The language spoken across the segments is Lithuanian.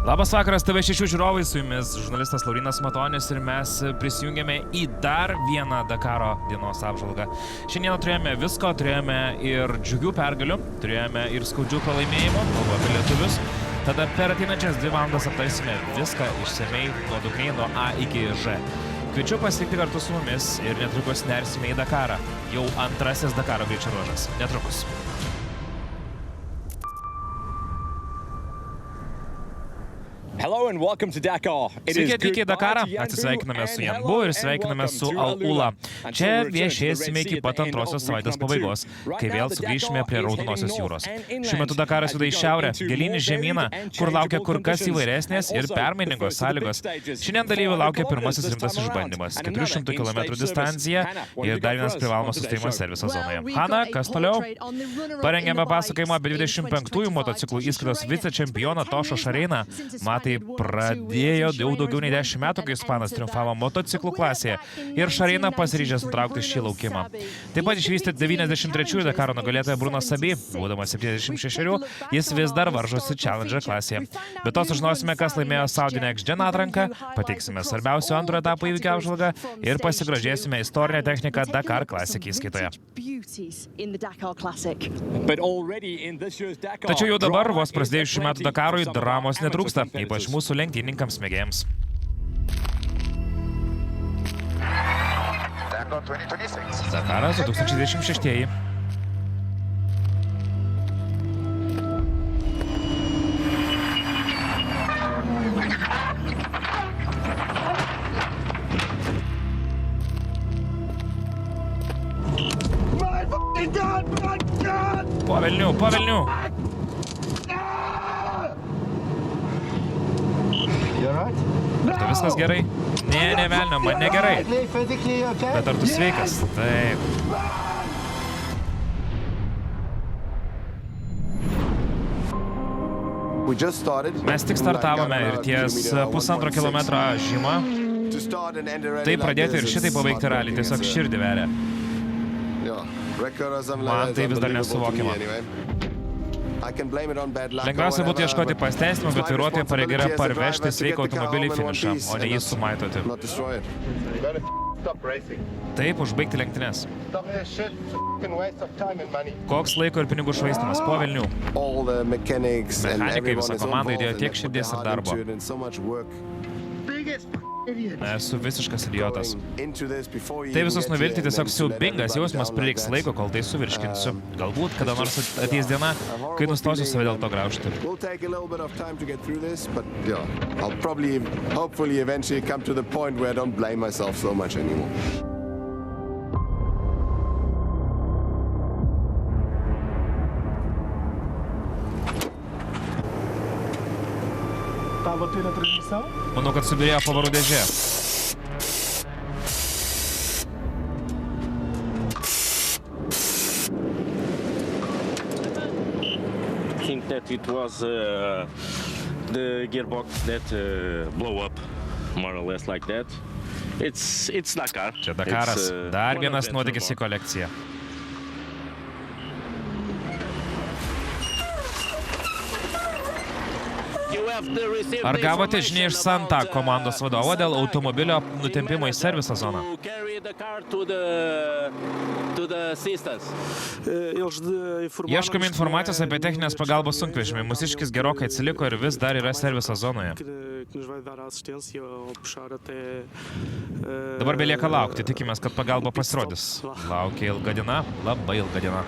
Labas vakaras, TV6 žiūrovai, su jumis žurnalistas Laurinas Matonis ir mes prisijungėme į dar vieną Dakaro dienos apžvalgą. Šiandieną turėjome visko, turėjome ir džiugių pergalių, turėjome ir skaudžių pralaimėjimų, kalbu apie lietuvius. Tada per ateinančias 2 valandas aptarsime viską išsamei nuodugniai nuo A iki Ž. Kviečiu pasilikti kartu su mumis ir netrukus nersime į Dakarą. Jau antrasis Dakaro greičio ruožas. Netrukus. Hello and welcome to Dakar. Sveiki atvykę į Dakarą, atsisveikiname su Janbu ir sveikiname su Al-Ula. Čia viešėsime iki pat antrosios savaitės pabaigos, kai vėl sugrįšime prie Raudonosios jūros. Šiuo metu Dakaras juda į šiaurę, gilyn į žemyną, kur laukia kur kas įvairesnės ir permainingos sąlygos. Šiandien dalyvių laukia pirmasis rimtas išbandymas - 400 km distancija ir dar vienas privalomas sustojimas serviso zonoje. Hana, kas toliau? Parengėme pasakojimą apie 25-ųjų motociklų įskaitos vicečempioną Tošo Šareiną. Tai pradėjo jau daugiau nei 10 metų, kai ispanas triumfavo motociklų klasėje ir Šareina pasiryžęs nutraukti šį laukimą. Taip pat išvystė 93-ųjų Dakaro nugalėtoją Bruno Sabi, būdamas 76, jis vis dar varžosi Challenger klasėje. Be to sužinosime, kas laimėjo Saudi Next Gen atranką, pateiksime svarbiausių antrojo etapo įvykio apžvalgą ir pasigrožėsime istorinę techniką Dakar Classic įskaitoje. Tačiau jau dabar, vos prasidėjus šių metų Dakarui, dramos netrūksta, ypač mūsų lenktynininkams mėgėjams. Dakaras 2026. Po velnių. Ar tu viskas gerai? Ne velnio, man negerai. Bet ar tu sveikas? Taip. Mes tik startavome ir ties 1,5 kilometro žymą. Tai pradėti ir šitai pabaigti ralį tiesiog širdį veria. Man tai vis dar nesuvokiama. Lengviausia būtų ieškoti pasiteisinimų, bet vairuotojo pareiga yra parvežti sveiką automobilį į finišą, o ne jį sumaitoti. Taip, užbaigti lenktynes. Koks laiko ir pinigų švaistymas, po velnių. Mechanikai, visa komanda įdėjo tiek širdies ir darbo. Esu visiškas idiotas. Tai visus nuvilti tiesiog siaubingas jausmas, prireiks laiko, kol tai suvirškinsiu. Galbūt kada nors ateis diena, kai nustosiu save dėl to graužti. Manau, kad subirėjo pavarų dėžė. I think that it was the gearbox that blew up, more or less like that. It's Dakar. Čia Dakaras. Dar vienas nuotykis į kolekciją. Ar gavote žinią iš Santa komandos vadovo dėl automobilio nutempimo į serviso zoną? Ieškome informacijos apie techninės pagalbos sunkvežimį. Mūsiškis gerokai atsiliko ir vis dar yra serviso zonoje. Dabar belieka laukti, tikimės, kad pagalba pasirodys. Laukia ilga diena, labai ilga diena.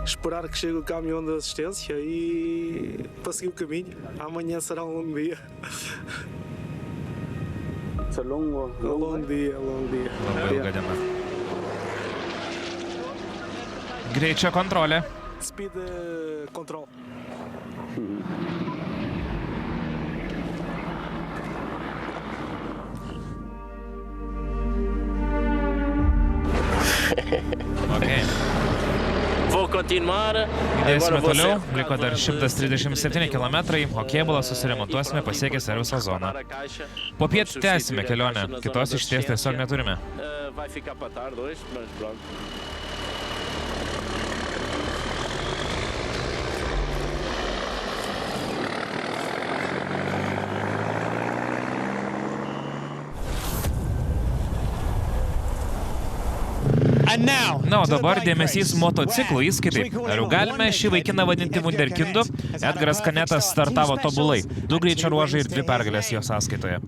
Esperar que chegue o caminhão de assistência e para seguir o caminho. Amanhã será um longo dia. It's a long dia. Labai ilga diena. Greičio kontrolė. Speed control. Okay. Judėsime toliau, liko dar 137 km, o kėbulą susiremontuosime pasiekę serviso zoną. Popiet tęsime kelionę, kitos išties tiesiog neturime. Na, o dabar dėmesys motociklų įskaitai. Ar jau galime šį vaikiną vadinti wunderkindu? Edgaras Kanetas startavo tobulai. 2 greičio ruožai ir 2 pergalės jo sąskaitoje.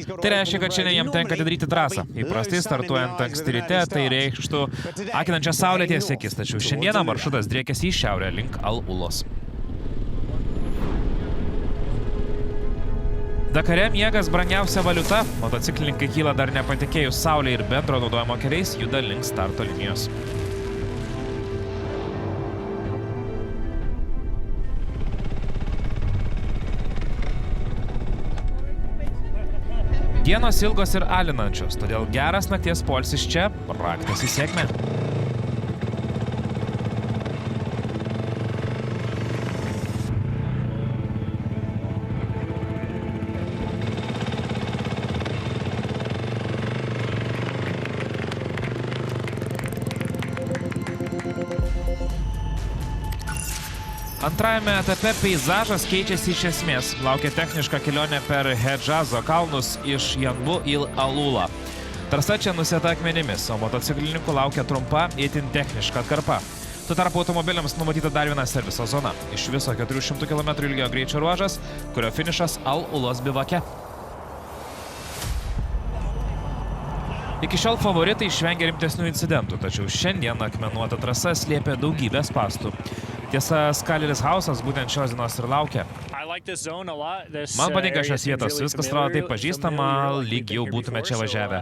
Tai reiškia, kad šiandien jam tenka atidaryti trasą. Įprastai startuojant anksti ryte, tai reikštų akinančią saulę ties akis, tačiau šiandieną maršrutas driekiasi į šiaurę link Al-Ulos. Dakare miegas brangiausia valiuta, motociklininkai kyla dar nepatikėjus saulė ir bendro naudojimo keliais juda link starto linijos. Dienos ilgos ir alinančios, todėl geras nakties poilsis čia – raktas į sėkmę. Antrajame etape peizažas keičiasi iš esmės. Laukia techniška kelionė per Hedžazo kalnus iš Janbu į Al-Ulą. Trasa čia nusėta akmenimis, o motociklininkų laukia trumpa, itin techniška atkarpa. Tuo tarpu automobiliams numatyta dar viena serviso zona. Iš viso 400 km ilgio greičio ruožas, kurio finišas Al-Ulos bivake. Iki šiol favoritai išvengė rimtesnių incidentų, tačiau šiandien akmenuota trasa slėpė daugybę spąstų. Tiesa, Skaleris Hausas būtent šios dienos ir laukia. Man patinka šios vietos, viskas atrodo taip pažįstama, lyg jau būtume čia važiavę.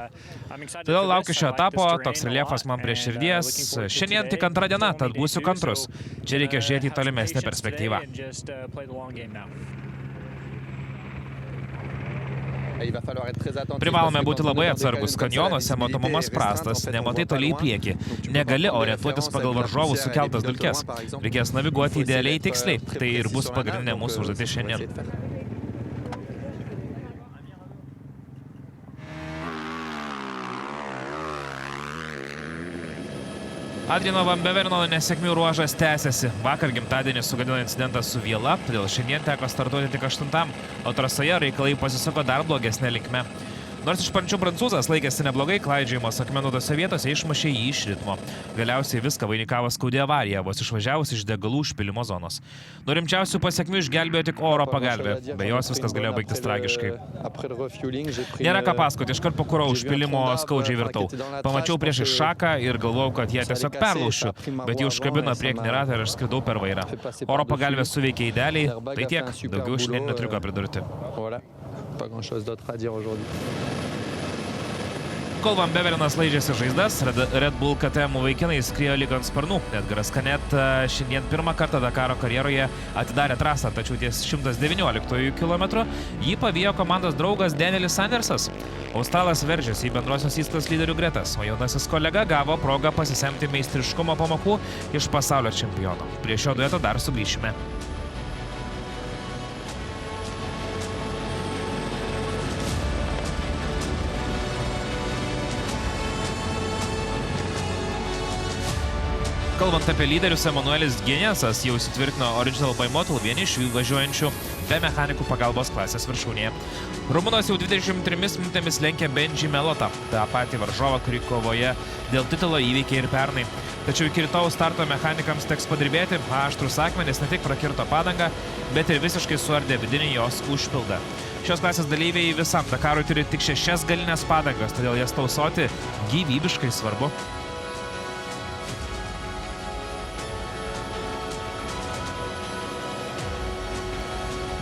Todėl laukiu šio etapo, toks reliefas man prie širdies. Šiandien tik antra diena, tad būsiu kantrus. Čia reikia žiūrėti į tolimesnę perspektyvą. Privalome būti labai atsargus. Kanjonuose matomumas prastas, nematai toli į priekį. Negali orientuotis pagal varžovų sukeltas dulkes. Reikės naviguoti idealiai tiksliai. Tai ir bus pagrindinė mūsų užduotis šiandien. Adriano Van Beverno nesėkmių ruožas tęsiasi. Vakar gimtadienį sugadino incidentas su viela, todėl šiandien teko startuoti tik 8, o trasoje reikalai pasisuko dar blogesnė linkme. Nors iš pradžių prancūzas laikėsi neblogai, klaidžiojimas akmenutose vietose išmušė jį iš ritmo. Galiausiai viską vainikavo skaudi avarija, vos išvažiavus iš degalų užpilimo zonos. Nuo rimčiausių pasekmių išgelbėjo tik oro pagalbė, be jos viskas galėjo baigtis tragiškai. Nėra ką pasakoti, iškart po kuro užpilimo skaudžiai virtau. Pamačiau priešais šaką ir galvojau, kad ją tiesiog perlaušiu, bet jį užkabino priekinį ratą ir aš skridau per vairą. Oro pagalbė suveikė idealiai, tai tiek, daugiau šiandien neturiu ką pridurti. Kol Van Bevernas laižėsi žaizdas, Red Bull KTM vaikinai skriejo lyg ant sparnų. Edgaras Kanet šiandien pirmą kartą Dakaro karjeroje atidarė trasą, tačiau ties 119 km jį pavijo komandos draugas Danielis Sandersas. Australas veržėsi į bendrosios įskaitos lyderių gretas, o jaunasis kolega gavo progą pasisemti meistriškumo pamokų iš pasaulio čempiono. Prie šio dueto dar sugrįšime. Kalbant apie lyderius, Emanuelis Geniasas jau įsitvirtino Original by Motul, vieni iš jų važiuojančių be mechanikų pagalbos klasės viršūnėje. Rumunas jau 23 minutėmis lenkia Benji Melotą, tą patį varžovą, kurį kovoje dėl titulo įveikė ir pernai. Tačiau iki rytojaus starto mechanikams teks padirbėti, aštrūs akmenys ne tik prakirto padangą, bet ir visiškai suardė vidinį jos užpildą. Šios klasės dalyviai visam Dakarui turi tik 6 galinės padangas, todėl jas tausoti gyvybiškai svarbu.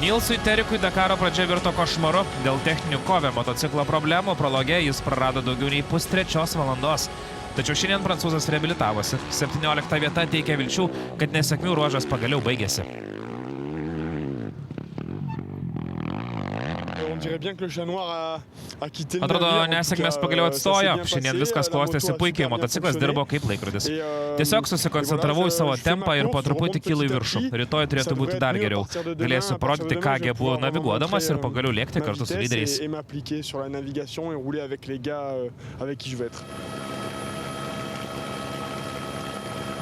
Nilsui Terikui Dakaro pradžia virto košmaru. Dėl techninių kovė motociklo problemų prologe jis prarado daugiau nei pustrečios valandos. Tačiau šiandien prancūzas reabilitavosi. 17 vieta teikia vilčių, kad nesėkmių ruožas pagaliau baigėsi. Atrodo, nesėkmės pagaliau atstojo. Šiandien viskas klostėsi puikiai, motociklas dirbo kaip laikrodis. Tiesiog susikoncentravau į savo tempą ir po truputį kylu į viršų. Rytoj turėtų būti dar geriau. Galėsiu parodyti, ką gebu naviguodamas ir pagaliau lėkti kartu su lyderiais.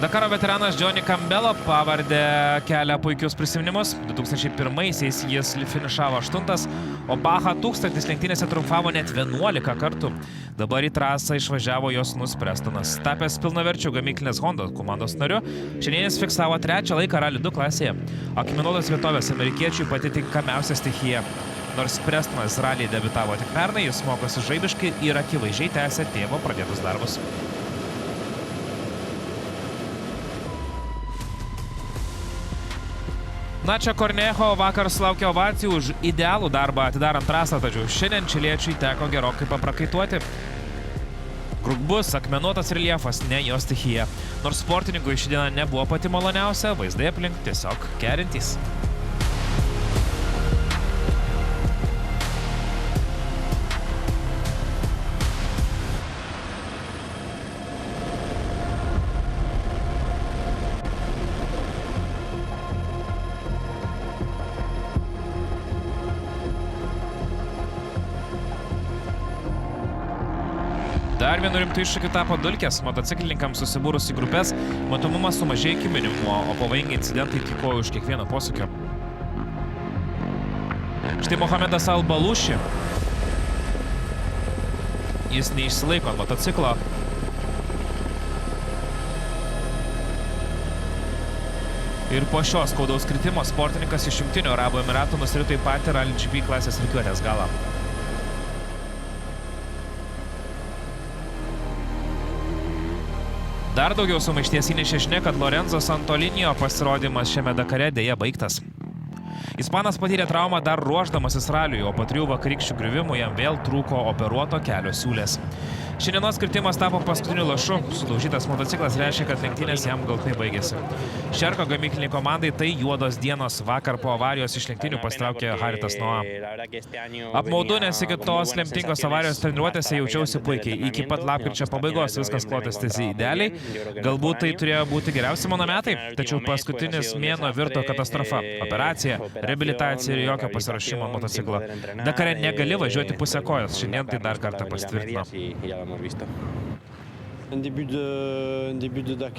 Dakaro veteranas Johnny Campbell pavardę kelia puikius prisiminimus. 2001-aisiais jis finišavo 8, o Baha 1000 lenktynėse triumfavo net 11 kartų. Dabar į trasą išvažiavo jo sūnus Prestonas. Tapęs pilnaverčiu gamyklinės Honda komandos nariu, šiandienis fiksavo 3 laiką Rally 2 klasėje. Akmenuotos vietovės amerikiečiui pati tinkamiausia stichija. Nors Prestonas Rally debiutavo tik pernai, jis mokosi žaibiškai ir akivaizdžiai tęsia tėvo pradėtus darbus. Nacho Cornejo vakar sulaukė ovacijų už idealų darbą atidarant trasą, tačiau šiandien čiliečiui teko gerokai paprakaituoti. Grubus, akmenuotas reljefas, ne jo stichija. Nors sportininkui ši diena nebuvo pati maloniausia, vaizdai aplink tiesiog kerintys. Dar vienu rimtu iššūkiu tapo dulkės. Motociklininkams susibūrus į grupės, matomumas sumažėjo iki minimumo, o pavojingi incidentai tykojo už kiekvieno posūkio. Štai Mohamedas Al-Balushi. Jis neišsilaiko ant motociklo. Ir po šios skaudaus kritimo sportininkas iš Jungtinių Arabų Emiratų nusirito į patį Rally GP klasės rikiuotės galą. Dar daugiau sumaišties įnešė žinia, kad Lorenzo Santolinijo pasirodymas šiame Dakare dėja baigtas. Ispanas patyrė traumą dar ruošdamasis raliui, o po 3 vakarykščių griuvimų jam vėl trūko operuoto kelio siūlės. Šiandienos kritimas tapo paskutiniu lašu. Sudaužytas motociklas reiškia, kad lenktynės jam galutinai baigėsi. Šerko gamykliniai komandai tai juodos dienos. Vakar po avarijos iš lenktynių pasitraukė Haritas Noa. Apmaudu, nes iki tos lemtingos avarijos treniruotėse jaučiausi puikiai. Iki pat lapkričio pabaigos viskas klostėsi idealiai. Galbūt tai turėjo būti geriausi mano metai, tačiau paskutinis mėnuo virto katastrofa. Operacija, reabilitacija ir jokio pasiruošimo motociklo. Dakare negali važiuoti pusę kojos. Šiandien tai dar kartą pasitvirtino.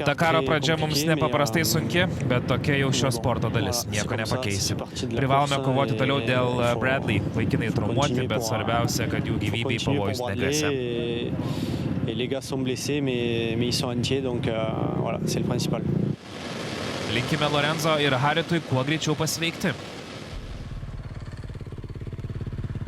Dakaro pradžia mums nepaprastai sunki, bet tokia jau šio sporto dalis. Nieko nepakeisi. Privalome kovoti toliau dėl Bradley. Vaikinai traumuoti, bet svarbiausia, kad jų gyvybei pavojus negresia. Linkime Lorenzo ir Haritui kuo greičiau pasveikti.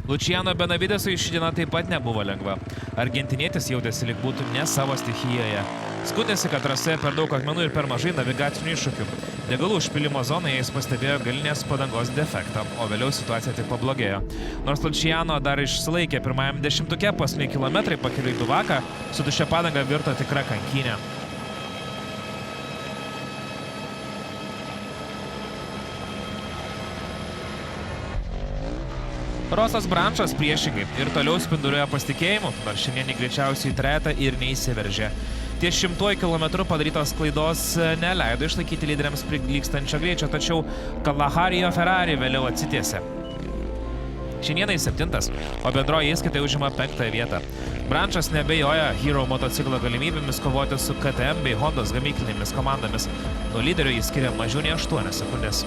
Luciano Benavidesui ši diena taip pat nebuvo lengva. Argentinietis jautėsi lyg būtų ne savo stichijoje. Skundėsi, kad trasoje per daug akmenų ir per mažai navigacinių iššūkių. Degalų užpilimo zonoje jis pastebėjo galinės padangos defektą, o vėliau situacija tik pablogėjo. Nors Luciano dar išsilaikė pirmajam 10-tuke, paskutiniai kilometrai pakeliui į Duvaką, su tuščia padanga virto tikra kankynė. Rosas Brančas priešingai ir toliau spinduliuoja pasitikėjimu, nors šiandien greičiausiai į trejetą ir neįsiveržė. Ties 100 km padarytos klaidos neleido išlaikyti lyderiams prilygstančio greičio, tačiau Kalaharijo Ferrari vėliau atsitiesė. Šiandienai 7, o bendroji įskaitai užima 5 vietą. Brančas nebejoja Hero motociklo galimybėmis kovoti su KTM bei Hondos gamyklinėmis komandomis. Nuo lyderio jis skiria mažiau nei 8 sekundės.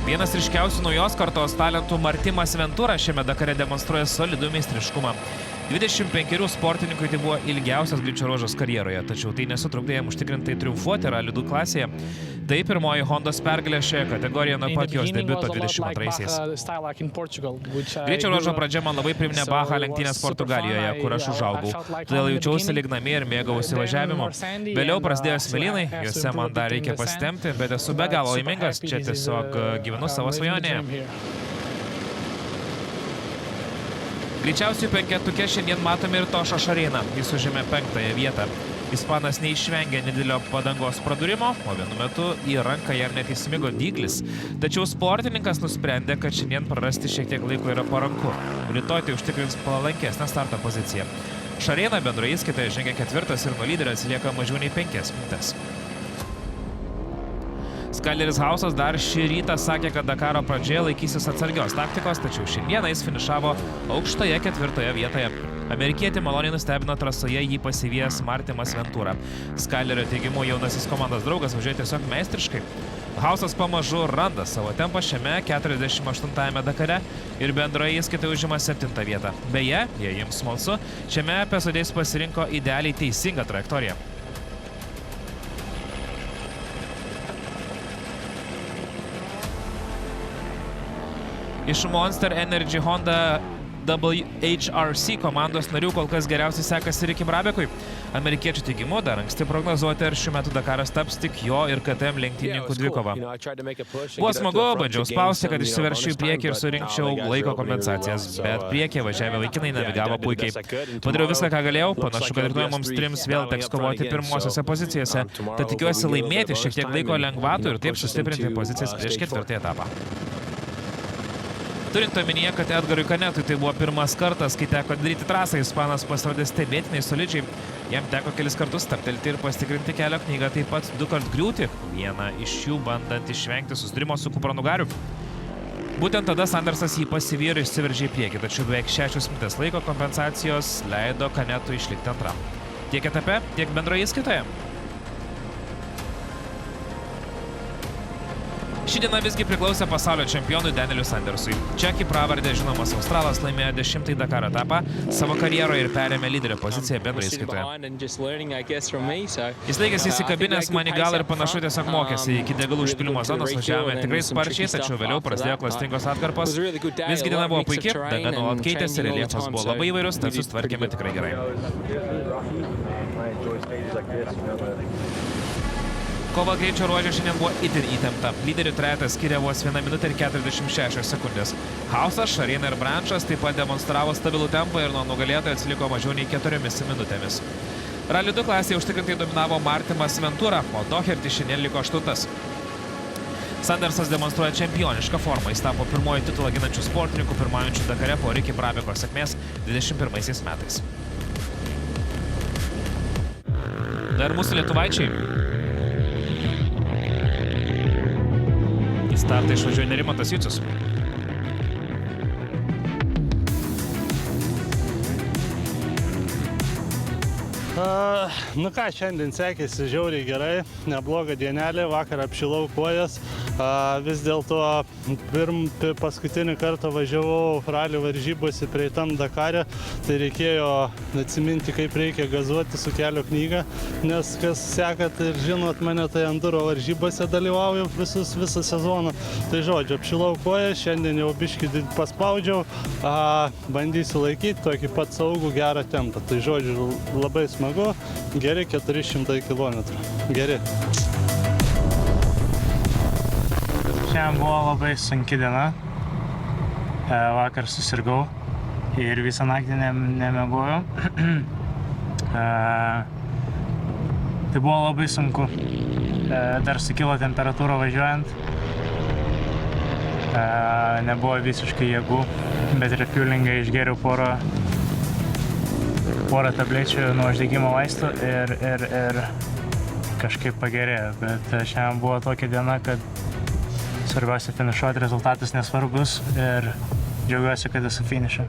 Vienas ryškiausių naujos kartos talentų Martimas Ventura šiame Dakare demonstruoja solidų meistriškumą. 25 sportininkui tai buvo ilgiausias greičio ruožas karjeroje, tačiau tai nesutrukdė jam užtikrintai triumfuoti Rally 2 klasėje. Tai pirmoji Hondos pergalė šioje kategorijoje nuo pat jos debiuto 22-aisiais. Greičio ruožo pradžia man labai priminė Baha lenktynės Portugalijoje, kur aš užaugau. Todėl jaučiausi lyg namie ir mėgausi važiavimu. Vėliau prasidėjo smėlynai, juose man dar reikia pasitempti, bet esu be galo laimingas, čia tiesiog gyvenu savo svajonėje. Greičiausiai penketuke šiandien matome ir Tošą Šareiną. Jis užėmė 5-ąją vietą. Ispanas neišvengė nedidelio padangos pradūrimo, o vienu metu į ranką jam net įsmigo dyglis. Tačiau sportininkas nusprendė, kad šiandien prarasti šiek tiek laiko yra paranku. Rytoj tai užtikrins palankesnę starto poziciją. Šareina bendroje įskaitoje žengia 4 ir nuo lyderio atsilieka mažiau nei 5 minutės. Skyleris Hausas dar šį rytą sakė, kad Dakaro pradžioje laikysis atsargios taktikos, tačiau šiandieną jis finišavo aukštoje 4 vietoje. Amerikietį maloniai nustebino trasoje jį pasivijęs Martimas Ventura. Skylerio teigimu jaunasis komandos draugas važiuoja tiesiog meistriškai. Hausas pamažu randa savo tempą šiame 48-ame Dakare ir bendroje įskaitai užima 7 vietą. Beje, jei jums smalsu, šiame epizode jis pasirinko idealiai teisingą trajektoriją. Iš Monster Energy Honda WHRC komandos narių kol kas geriausiai sekasi Ricky Brabekui. Amerikiečių teigimu dar anksti prognozuoti, ar šiuo metu Dakaras taps tik jo ir KTM lenktynininkų dvikova. Buvo smagu, bandžiau spausti, kad išsiveršiu į priekį ir surinkčiau laiko kompensacijas, bet priekyje važiavę vaikinai navigavo puikiai. Padariau viską, ką galėjau, panašu, kad rytoj mums trims vėl teks kovoti pirmosiose pozicijose, tad tikiuosi laimėti šiek tiek laiko lengvatų ir taip sustiprinti pozicijas prieš 4 etapą. Turint omenyje, kad Edgarui Kanetui tai buvo pirmas kartas, kai teko daryti trasą, ispanas pasirodė stebėtinai solidžiai. Jam teko kelis kartus stabtelti ir pasitikrinti kelio knygą, taip pat 2 kart griūti, vieną iš jų bandant išvengti susidūrimo su kupranugariu. Būtent tada Sandersas jį pasivijo ir išsiveržė į priekį, tačiau beveik 6 minutės laiko kompensacijos leido Kanetui išlikti antram. Tiek etape, tiek bendroje įskaitoje. Ši diena visgi priklausė pasaulio čempionui Danieliui Sandersui. Čekį pravardę žinomas Australas laimėjo 10 Dakaro etapą savo karjeroje ir perėmė lyderio poziciją bendroje įskaitoje. Jis laikėsi įsikabinęs man į galą ir panašu tiesiog mokėsi. Iki degalų užpilimo zonos važiavome tikrai sparčiai, tačiau vėliau prasidėjo klastingos atkarpos. Visgi diena buvo puiki, daga nuolat keitėsi, reljefas buvo labai įvairus, tad sustvarkėme tikrai gerai. Kova greičio ruože šiandien buvo itin įtempta. Lyderių trejetas skiria vos 1 minutę ir 46 sekundės. Hausas, Šarina ir Brančas taip pat demonstravo stabilų tempą ir nuo nugalėtojo atsiliko mažiau nei 4 minutėmis. Rally 2 klasėje užtikrintai dominavo Martimas Ventura, o Doherty šiandien liko 8. Sandersas demonstruoja čempionišką formą. Jis tapo pirmoji titulą ginančių sportininkų pirmaujančių Dakare po Ricky Brabeko sėkmės 21 metais. Dar mūsų lietuvaičiai. Startą išvažiuoja Nerimantas Jucius. Nu ką, šiandien sekėsi žiauriai gerai, nebloga dienelė, vakar apšilau kojas. Vis dėlto paskutinį kartą važiavau ralių varžybose prieitam Dakare, tai reikėjo atsiminti, kaip reikia gazuoti su kelio knyga, nes kas sekat ir žinot mane, tai enduro varžybose dalyvauju visą sezoną. Tai žodžiu, apšilau kojas, šiandien jau biškį paspaudžiau, bandysiu laikyti tokį pat saugų gerą tempą. Tai žodžiu, labai smagu, geri 400 km. Geri. Šiandien buvo labai sunki diena. Vakar susirgau ir visą naktį nemiegojau. Tai buvo labai sunku. Dar sukilo temperatūra važiuojant. Nebuvo visiškai jėgų, bet refuelingą išgėriau porą tablečių nuo uždegimo vaistų ir kažkaip pagerėjo. Bet šiandien buvo tokia diena, kad svarbiausia finišuoti, rezultatas nesvarbus ir džiaugiuosi, kad esu finiše.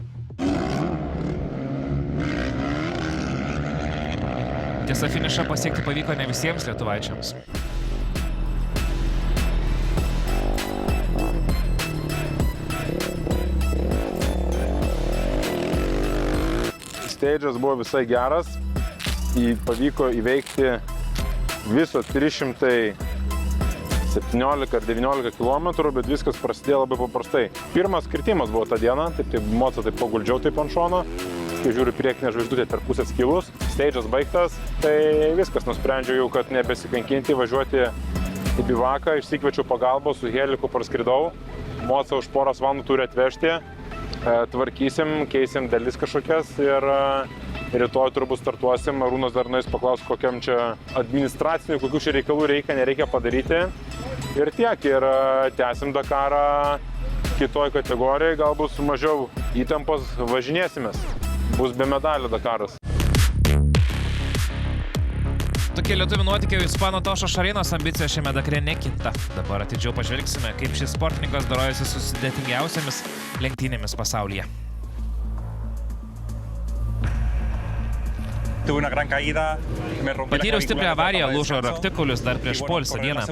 Tiesa, finišą pasiekti pavyko ne visiems lietuvaičiams. Stage'as buvo visai geras, pavyko įveikti viso 317 ar 19 km, bet viskas prasidėjo labai paprastai. Pirmas kritimas buvo tą dieną, taip mocą taip paguldžiau taip ant šono, kai žiūriu priekinę žvaigždutę per pusę skilus, stage'as baigtas, tai viskas, nusprendžiau jau, kad nebesikankinti, važiuoti į bivaką, išsikviečiau pagalbos, su heliku parskridau, mocą už poros valandų turi atvežti, tvarkysim, keisim dalis kažkokias ir rytoj turbūt startuosim. Arūnas dar nueis paklaus, kokiam čia administracinių, kokių čia reikalų reikia, nereikia padaryti. Ir tiek, ir tęsim Dakarą kitoj kategorijai, galbūt su mažiau įtampos važinėsimės. Bus be medalių Dakaras. Tokie lietuvių nuotykiai ispanų Tošo Šarinos ambicija šiame Dakare nekinta. Dabar atidžiau pažvelgsime, kaip šis sportininkas dorojasi su sudėtingiausiamis lenktynėmis pasaulyje. Patyriau stiprią avariją, lūžo raktikaulius dar prieš poilsio dieną.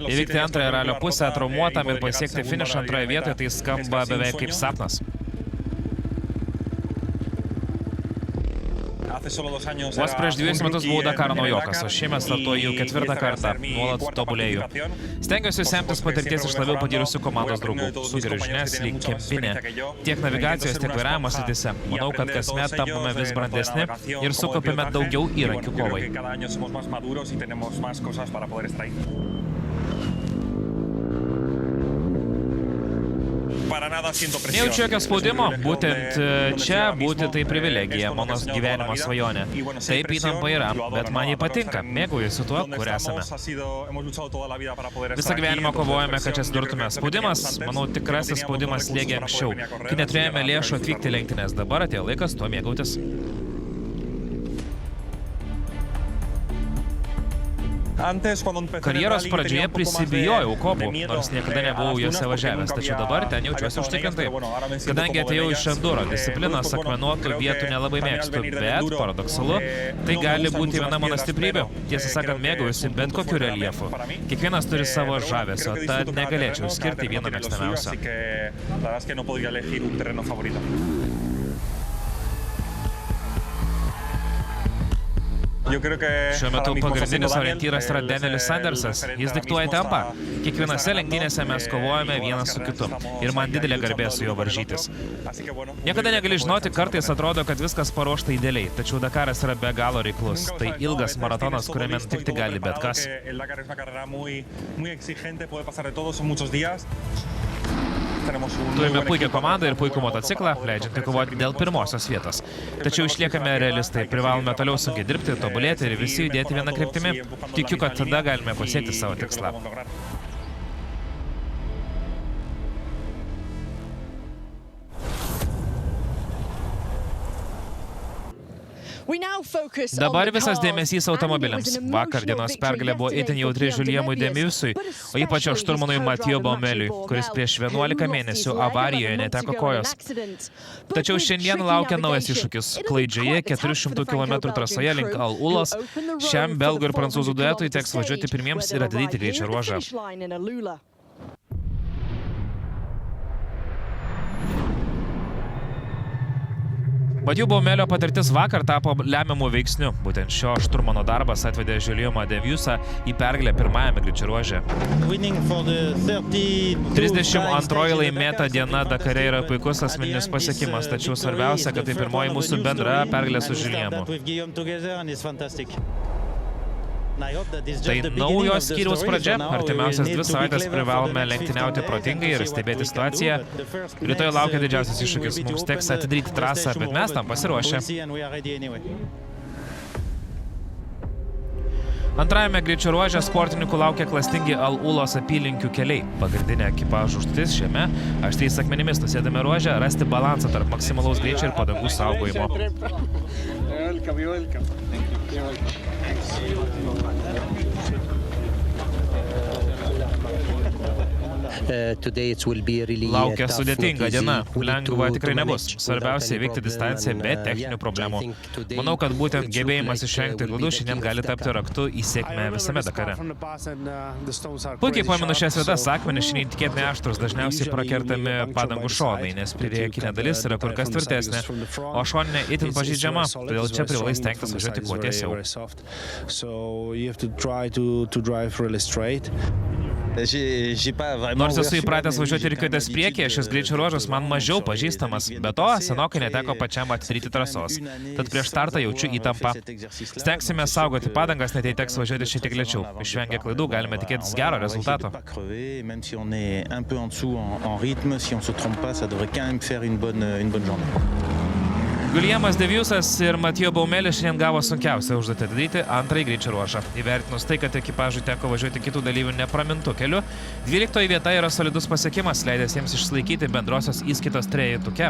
Įvykti antrąją ralio pusę traumuotam ir pasiekti finišą antroje vietoje tai skamba beveik kaip sapnas. Vos prieš 2 metus buvau Dakaro naujokas, o šiemet startuoju jau 4. kartą, nuolat tobulėju. Stengiuosi semtis patirties iš labiau patyrusių komandos draugų, sugeriu žinias lyg kempinė. Tiek navigacijos, tiek vairavimo srityse. Manau, kad kasmet tampame vis brandesni ir sukaupiame daugiau įrankių kovai. Nejaučiu jokio spaudimo, būtent čia būti tai privilegija, mano gyvenimo svajonė. Taip įtampa yra, bet man jį patinka, mėgaujuosi tuo, kur esame. Visą gyvenimą kovojame, kad čia atsidurtume. Spaudimas, manau, tikrasis spaudimas slėgė anksčiau, kai neturėjome lėšų atvykti lenktynes, dabar atėjo laikas tuo mėgautis. Karjeros pradžioje prisibijojau kopų, nors niekada nebuvau juose važiavęs, tačiau dabar ten jaučiuosi užtikrintai. Kadangi atėjau iš enduro disciplinos, akmenuotų vietų nelabai mėgstu, bet paradoksalu, tai gali būti viena mano stiprybė. Tiesą sakant, mėgaujuosi bet kokiu reljefu. Kiekvienas turi savo žavesio, tad negalėčiau skirti vieną mėgstamiausią. Šiuo metu pagrindinis orientyras yra Danielis Sandersas. Jis diktuoja tempą. Kiekvienose lenktynėse mes kovojame vienas su kitu. Ir man didelė garbė su juo varžytis. Niekada negali žinoti, kartais atrodo, kad viskas paruošta idealiai. Tačiau Dakaras yra be galo reiklus. Tai ilgas maratonas, kuriame nutikti gali bet kas. Turime puikią komandą ir puikų motociklą, leidžiantį kovoti dėl pirmosios vietos. Tačiau išliekame realistai, privalome toliau sunkiai dirbti, tobulėti ir visi judėti vieną kryptimi. Tikiu, kad tada galime pasiekti savo tikslą. Dabar visas dėmesys automobiliams. Vakar dienos pergalė buvo itin jautri Juliemui Demiusui, o ypač šturmanui Mathieu Baumeliui, kuris prieš 11 mėnesių avarijoje neteko kojos. Tačiau šiandien laukia naujas iššūkis. Klaidžioje 400 km trasoje link Al Ulos šiam belgų ir prancūzų duetui teks važiuoti pirmiems ir atidaryti greičio ruožą. Mathieu Baumelio patirtis vakar tapo lemiamu veiksniu. Būtent šio šturmano darbas atvedė Juliemą Demiusą į pergalę pirmajame greičio ruože. 32 laimėta diena Dakare yra puikus asmeninis pasiekimas, tačiau svarbiausia, kad tai pirmoji mūsų bendra pergalė su Juliemu. Tai naujos skyriaus pradžia. Artimiausias 2 savaitės privalome lenktyniauti protingai ir stebėti situaciją. Rytoj laukia didžiausias iššūkis. Mums teks atidaryti trasą, bet mes tam pasiruošę. Antrajame greičio ruože sportininkų laukia klastingi Al Ulos apylinkių keliai. Pagrindinė ekipažo užduotis šiame aštriais akmenimis nusėdame ruože rasti balansą tarp maksimalaus greičio ir padangų saugojimo. Laukia sudėtinga diena. Lengva tikrai nebus. Svarbiausia įveikti distanciją be techninių problemų. Manau, kad būtent gebėjimas išvengti klaidų šiandien gali tapti raktu į sėkmę visame Dakare. Puikiai pamenu šias vietas, akmenys šiandien tikėtinai aštrus, dažniausiai prakertami padangų šonai, nes priekinė dalis yra kur kas tvirtesnė, o šoninė itin pažeidžiama, todėl čia privalai stengtis važiuoti kuo tiesiau. Nors esu įpratęs važiuoti rikiuotės priekyje, šis greičio ruožas man mažiau pažįstamas, be to senokai neteko pačiam atidaryti trasos, tad prieš startą jaučiu įtampą. Stengsime saugoti padangas, net jei teks važiuoti šiek tiek lėčiau. Išvengę klaidų galime tikėtis gero rezultato. Juliemas Demiusas ir Mathieu Baumelis šiandien gavo sunkiausią užduotį atidaryti antrąjį greičio ruožą. Įvertinus tai, kad ekipažui teko važiuoti kitų dalyvių nepramintų keliu, 12 vieta yra solidus pasiekimas, leidęs jiems išsilaikyti bendrosios įskaitos trejetuke.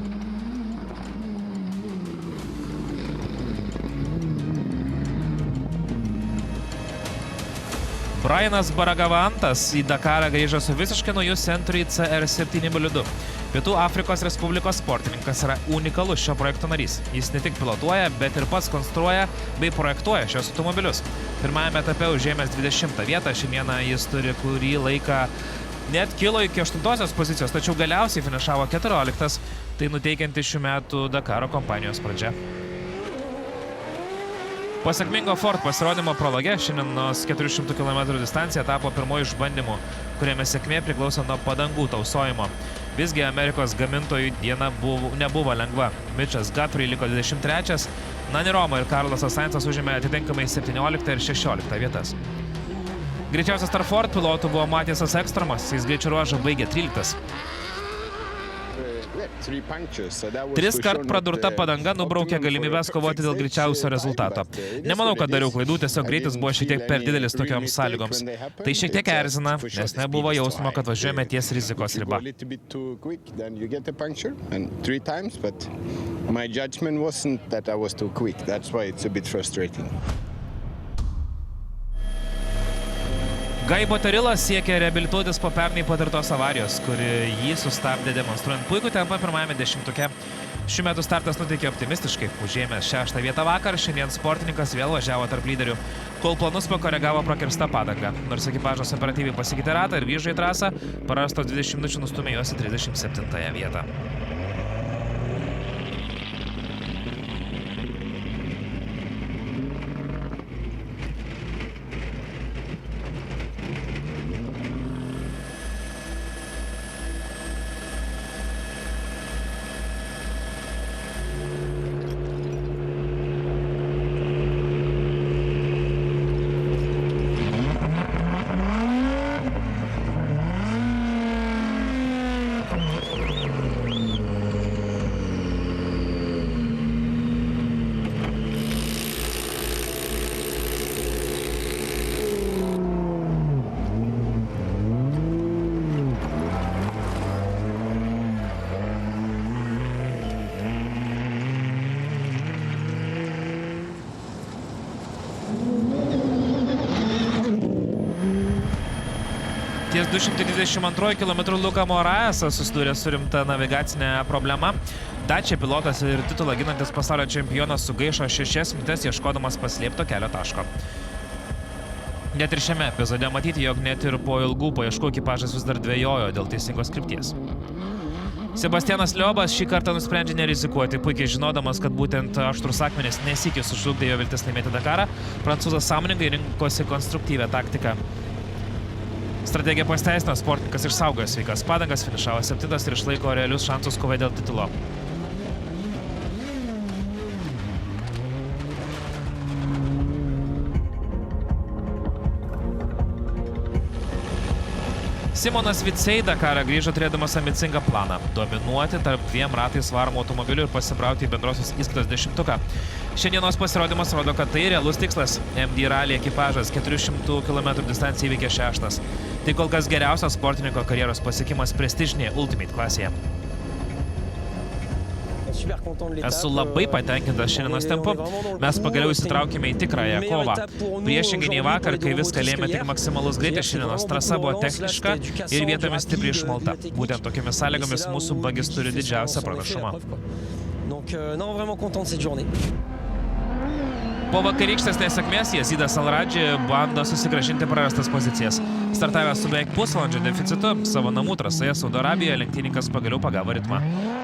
Brianas Baragavantas į Dakarą grįžo su visiškai nauju Century CR7 bolidu. Pietų Afrikos Respublikos sportininkas yra unikalus šio projekto narys. Jis ne tik pilotuoja, bet ir pats konstruoja bei projektuoja šios automobilius. Pirmajame etape užėmęs 20 vietą, šiandieną jis turi kurį laiką net kilo iki 8 pozicijos, tačiau galiausiai finišavo 14, tai nuteikianti šių metų Dakaro kompanijos pradžia. Po sėkmingo Ford pasirodymo prologe šiandienos 400 km distancija tapo pirmoju išbandymu, kuriame sėkmė priklauso nuo padangų tausojimo. Visgi Amerikos gamintojų diena nebuvo lengva. Mitchas Guthrie liko 23, Nani Romo ir Carlosas Sainzas užėmė atitinkamai 17 ir 16 vietas. Greičiausias tarp Ford pilotų buvo Matisas Ekstremas, jis greičio ruožą baigė 13. 3 kart pradurta padanga nubraukė galimybės kovoti dėl greičiausio rezultato. Nemanau, kad dariau klaidų, tiesiog greitis buvo šiek tiek per didelis tokioms sąlygoms. Tai šiek tiek erzina, nes nebuvo jausmo, kad važiuojame ties rizikos riba. Guy Bottarilas siekia reabilituotis po pernai patirtos avarijos, kuri jį sustabdė demonstruojant puikų tempą pirmajame dešimtuke. Šių metų startas nuteikė optimistiškai. Užėmęs 6 vietą vakar, šiandien sportininkas vėl važiavo tarp lyderių, kol planus pakoregavo prakirsta padanga. Nors ekipažas operatyviai pasikeitė ratą ir grįžo į trasą, prarastos 20 minučių nustūmė juos į 37 vietą. Ties 222 km Luka Moraesas susidūrė su rimta navigacinė problema. Dacia pilotas ir titulą ginantis pasaulio čempionas sugaišo 6 minutes ieškodamas paslėpto kelio taško. Net ir šiame epizode matyti, jog net ir po ilgų paieškų ekipažas vis dar dvejojo dėl teisingos krypties. Sebastianas Liobas šį kartą nusprendžia nerizikuoti, puikiai žinodamas, kad būtent aštrus akmenys nesykį sužlugdė jo viltis laimėti Dakarą, prancūzas sąmoningai rinkosi konstruktyvią taktiką. Strategija pasiteisino, sportininkas išsaugojo sveikas padangas, finišavo 7 ir išlaiko realius šansus kovai dėl titulo. Simonas Vicei Dakarą grįžo turėdamas ambicingą planą – dominuoti tarp 2 ratais varomų automobilių ir pasibrauti į bendrosios įskaitos 10-tuką. Šiandienos pasirodymas rodo, kad tai realus tikslas. MD Rally ekipažas 400 km distanciją įveikė 6. Tai kol kas geriausias sportininko karjeros pasiekimas prestižinėje Ultimate klasėje. Esu labai patenkintas šiandienos tempu. Mes pagaliau įsitraukėme į tikrąją kovą. Priešingai nei vakar, kai viską lėmė tik maksimalus greitis, šiandienos trasa buvo techniška ir vietomis stipriai išmalta. Būtent tokiamis sąlygomis mūsų bagis turi didžiausią pranašumą. Po vakarykštės nesėkmės Yazidas Al-Radži bando susigrąžinti prarastas pozicijas. Startavęs su beveik pusvalandžio deficitu, savo namų trasoje Saudo Arabijoje lenktynininkas pagaliau pagavo ritmą.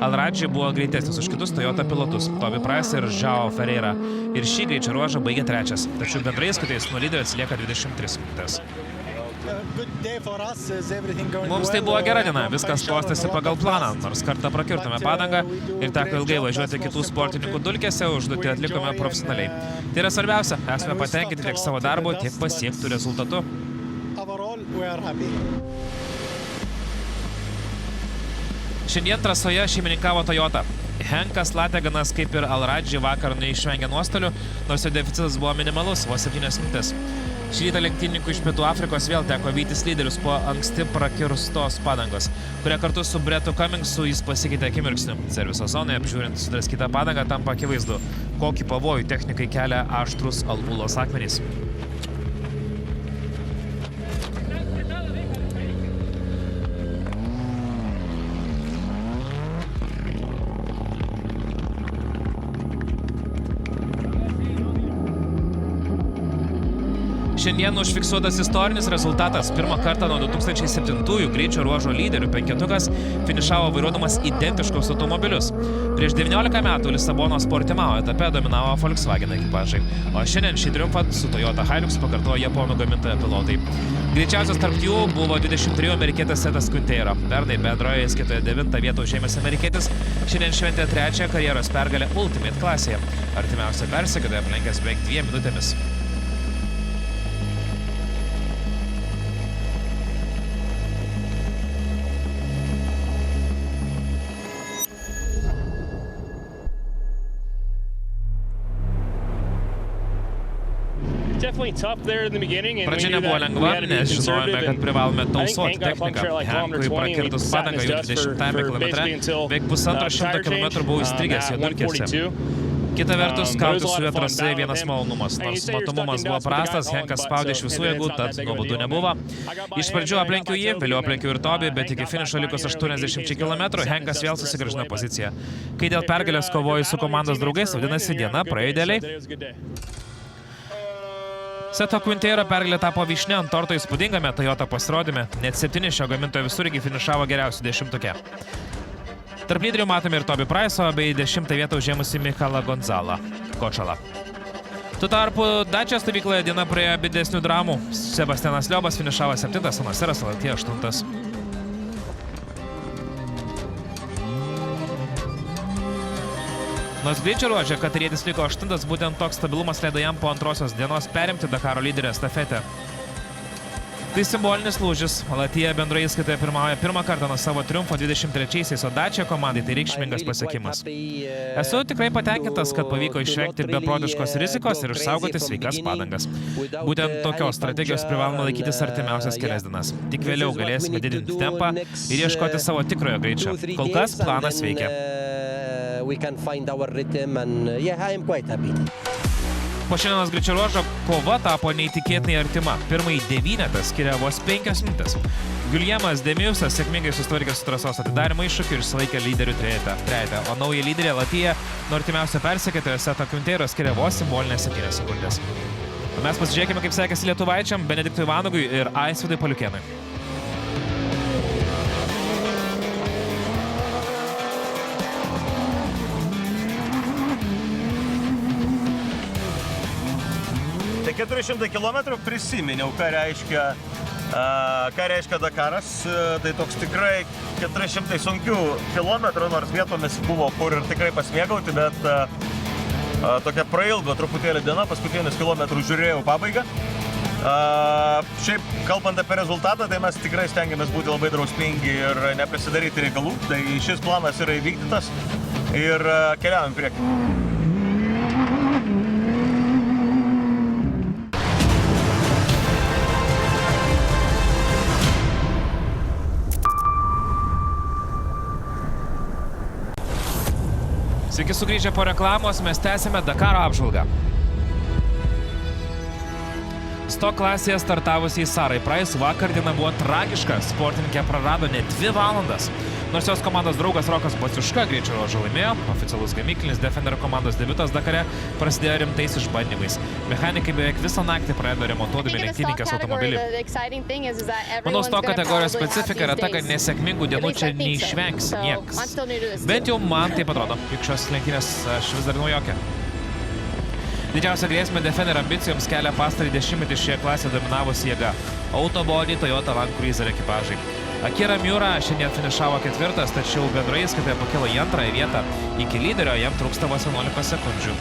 Al-Radži buvo greitesnis už kitus Toyota pilotus – Toby Price ir Joao Ferreira. Ir šį greičio ruožą baigė 3. Tačiau bendrai skaitais nuo lyderio atsilieka 23 minutės. Mums tai buvo gera diena, viskas klostėsi pagal planą, nors kartą prakirtome padangą ir teko ilgai važiuoti kitų sportininkų dulkėse, užduotį atlikome profesionaliai. Tai yra svarbiausia, esame patenkinti tiek savo darbo, tiek pasiektų rezultatu. Šiandien trasoje šeimininkavo Toyota. Henkas Lateganas, kaip ir Al-Radži, vakar neišvengė nuostolių, nors jo deficitas buvo minimalus, vos 7 minutės. Šį rytą lenktynininkų iš Pietų Afrikos vėl teko vytis lyderius po anksti prakirstos padangos, kuria kartu su Bretu Cummingsu jis pasikeitė akimirksniu. Serviso zonoje apžiūrint sudraskytą padangą tampa akivaizdu, kokį pavojų technikai kelia aštrus Al-Ulos akmenys. Šiandien užfiksuotas istorinis rezultatas. Pirmą kartą nuo 2007-ųjų greičio ruožo lyderių penketukas finišavo vairuodamas identiškus automobilius. Prieš 19 metų Lisabonos Portimao etape dominavo Volkswagen ekipažai, o šiandien šį triumfą su Toyota Hilux pakartojo japonų gamintojo pilotai. Greičiausias tarp jų buvo 23 amerikietis Setas Quintero. Pernai bendroje įskaitoje 9 vietą užėmęs amerikietis šiandien šventė 3 karjeros pergalę Ultimate klasėje. Artimiausia persekiotoja aplenkęs beveik 2 minutėmis. Pradžia nebuvo lengva, nes žinojome, kad privalome tausoti techniką. Henkui prakirtus padangą jau 20 kilometre, beveik 150 kilometrų buvo įstrigęs jo dulkėse. Kita vertus, kautis su juo trasai vienas malonumas. Nors matomumas buvo prastas, Henkas spaudė iš visų jėgų, tad nuobodu nebuvo. Iš pradžių aplenkiau jį, vėliau aplenkiau ir Tobį, bet iki finišo likus 80 km, Henkas vėl susigrąžino poziciją. Kai dėl pergalės kovoju su komandos draugais, vadinasi, diena praėjo idealiai. Seto Quintero pergalė tapo vyšnia ant torto įspūdingame Toyota pasirodyme. Net 7 šio gamintojo visureigiai finišavo geriausių 10-tuke. Tarp lyderių matome ir Toby Price'o bei 10 vietą užėmusi Michalą Gonzalą Kočalą. Tuo tarpu Dacia stovykloje diena praėjo be didesnių dramų. Sebastianas Liobas finišavo 7, Naseras Alatija 8. Nors greičio ruože katarietis liko 8, būtent toks stabilumas leido jam po antrosios dienos perimti Dakaro lyderę estafetę. Tai simbolinis lūžis. Alatija bendroje įskaitoje pirmauja pirmą kartą nuo savo triumfo 23-aisiais, o Dacia komandai tai reikšmingas pasiekimas. Esu tikrai patenkintas, kad pavyko išvengti beprotiškos rizikos ir išsaugoti sveikas padangas. Būtent tokios strategijos privaloma laikytis artimiausias kelias dienas. Tik vėliau galėsime didinti tempą ir ieškoti savo tikrojo greičio. Kol kas planas veikia. Po šiandienos greičio ruožo kova tapo neįtikėtinai artima. Pirmąjį 9 skiria vos 5 minutės. Guillermas Demiusas sėkmingai sustvarkė su trasos atidarymo iššūkiu ir išsilaikė lyderių trejete, o nauja lyderė Alatija nuo artimiausio persekiotojo Seto Quintero skiria vos simbolinės 7 sekundės. O mes pasižiūrėkime, kaip sekėsi lietuvaičiam Benediktui Vanagui ir Aisvydui Paliukėnui. Tai 400 km prisiminiau, ką reiškia Dakaras. Tai toks tikrai 400 sunkių kilometrų, nors vietomis buvo kur ir tikrai pasimėgauti, bet tokia prailgo truputėlį diena, paskutinius kilometrų žiūrėjau pabaigą. Šiaip, kalbant apie rezultatą, tai mes tikrai stengiamės būti labai drausmingi ir neprisidaryti reikalų. Tai šis planas yra įvykdytas ir keliaujam priekį. Sveiki sugrįžę po reklamos, mes tęsime Dakaro apžvalgą. Stock klasėje startavusiai Sarai Price vakar diena buvo tragiška. Sportininkė prarado net 2 valandas. Nors jos komandos draugas Rokas Baciuška greičio ruožą laimėjo, oficialus gamyklinis Defender komandos debiutas Dakare prasidėjo rimtais išbandymais. Mechanikai beveik visą naktį praleido remontuodami lenktynininkės automobilį. Manau, Stock kategorijos specifika yra ta, kad nesėkmingų dienų čia neišvengs niekas. Bent jau man taip atrodo, juk šios lenktynės aš vis dar naujokė. Didžiausia grėsmė Defender ambicijoms kelia pastarį 10-metį šioje klasėje dominavusi jėga – Autobody Toyota Land Cruiser ekipažai. Akira Miura šiandien finišavo 4, tačiau bendroje įskaitoje pakilo į 2 vietą. Iki lyderio jam trūksta vos 11 sekundžių.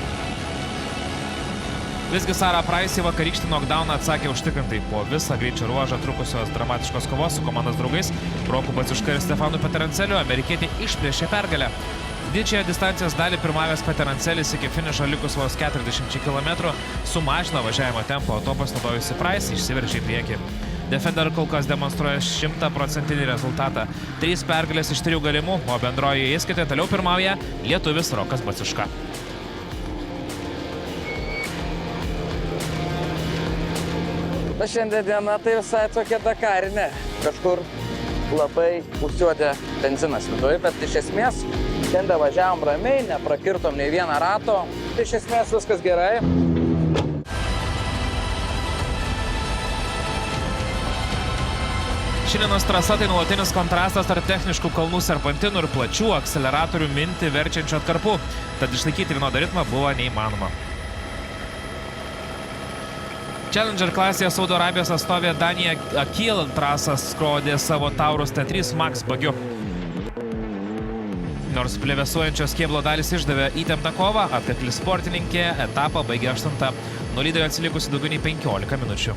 Visgi Sara Price į vakarykštį knockdowną atsakė užtikrintai. Po visą greičio ruožą trukusios dramatiškos kovos su komandos draugais Roku Baciuška ir Stefanu Peteranceliu amerikietį išplėšė pergalę. Didžiąją distancijos dalį pirmavęs Peterancelis iki finišo likus vos 40 km sumažino važiavimo tempą, o to pasinaudojusi Price išsiveržė į priekį. Defender kol kas demonstruoja 100% rezultatą. 3 pergalės iš 3 galimų, o bendroje įskaitoje toliau pirmauja lietuvis Rokas Baciuška. Na šiandien diena tai visai tokia dakarinė. Kažkur labai užsiuodė benzinas viduje, bet iš esmės šiandien važiavom ramiai, neprakirtom nei vieną rato. Iš esmės viskas gerai. Šiandienos trasa tai nuolatinis kontrastas tarp techniškų kalnų serpantinų ir plačių akceleratorių mintį verčiančių atkarpų, tad išlaikyti vienodą ritmą buvo neįmanoma. Challenger klasėje Saudo Arabijos atstovė Danija Akil trasą skrodė savo Taurus T3 Max bagiu. Nors plevėsuojančios kėblo dalys išdavė įtemptą kovą, atkakli sportininkė etapą baigė 8, nuo lyderio atsilikusi daugiau nei 15 minučių.